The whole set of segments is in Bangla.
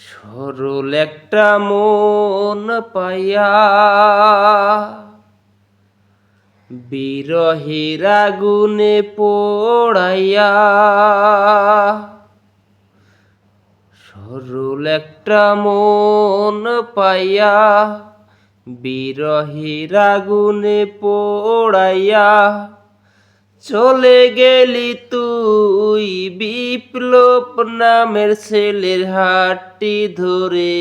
সরল একটা মন পাইয়া বিরহের আগুনে পোড়াইয়া, সরল একটা মন পাইয়া বিরহের আগুনে পোড়াইয়া, চলে গেলি তুই বিপ্লব নামের ছেলের হাতটি ধরে।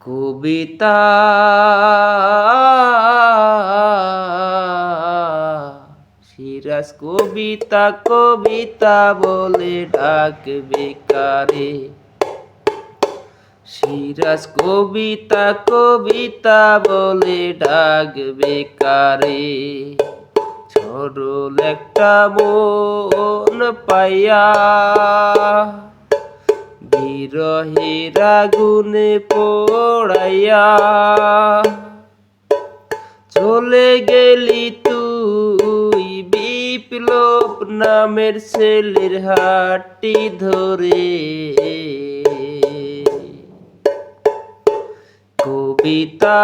কবিতা সিরাজ কবিতা কবিতা বলে ডাকবে কারে, সিরাজ কবিতা কবিতা বলে ডাকবে কারে। সরল একটা মন পাইয়া বিরহের আগুনে পোড়াইয়া, চলে গেলি তুই বিপ্লব নামের ছেলের হাতটি ধরে। কবিতা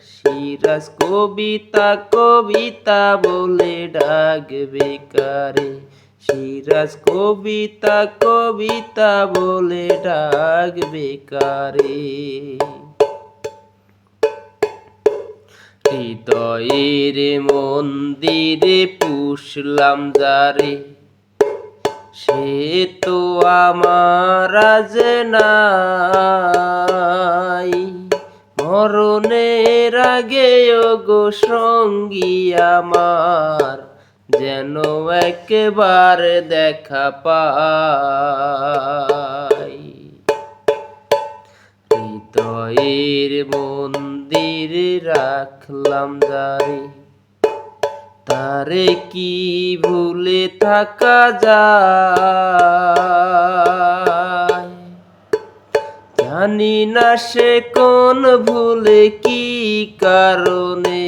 সিরাজ কবিতা কবিতা বলে ডাকবে কারে, সিরাজ কবিতা কবিতা বলে ডাকবে কারে। হৃদয়ের মন্দিরে পুষলাম যারে, সে তো আমার আজ নাই। মরণের আগে ওগো সঙ্গী আমার, যেন একবার দেখা পাই। হৃদয়ের মন্দিরে রাখলাম যারে, তারে কি ভুলে থাকা যায়। জানি না সে কোন ভুলে কি কারণে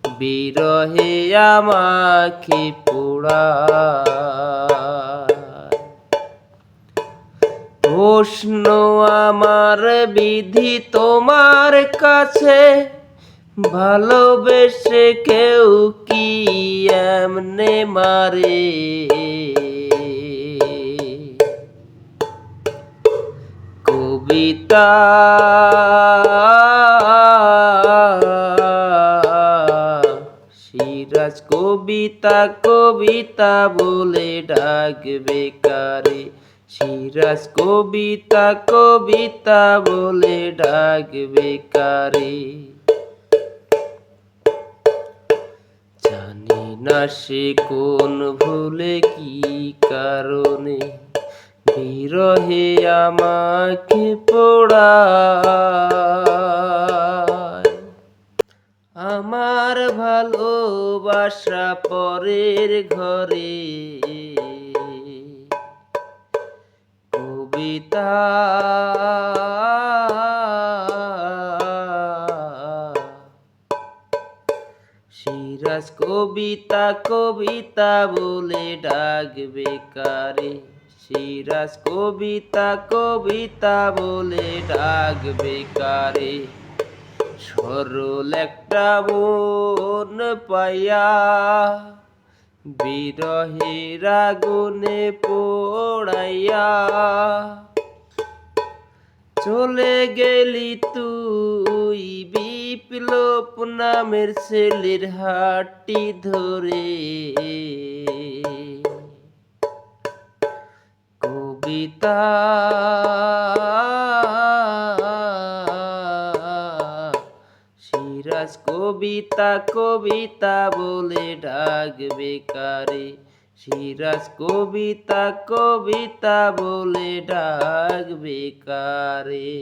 বিরহে আমাকে পোড়ায়। প্রশ্ন আমার বিধি তোমার কাছে, ভালোবেসে কেউ কি এমনে মারে। কবিতা সিরাজ কবিতা কবিতা বলে ডাকবে কারে, সিরাজ কবিতা কবিতা বলে ডাকবে কারে। জানি না সে কোন ভুলে কি কারণে বিরহে আমাকে পোড়ায়। আমার ভালোবাসা পরের ঘরে, কবিতা সিরাজ কবিতা কবিতা বলে ডাকবে কারে, সিরাজ কবিতা কবিতা বলে ডাকবে কারে। সরল একটা মন পাইয়া বিরহের আগুনে পোড়াইয়া, চলে গেলি তুই বিপ্লব নামের ছেলের হাতটি ধরে। কবিতা সিরাজ কবিতা কবিতা বলে ডাকবে কারে, সিরাজ কবিতা কবিতা বলে ডাকবে কারে।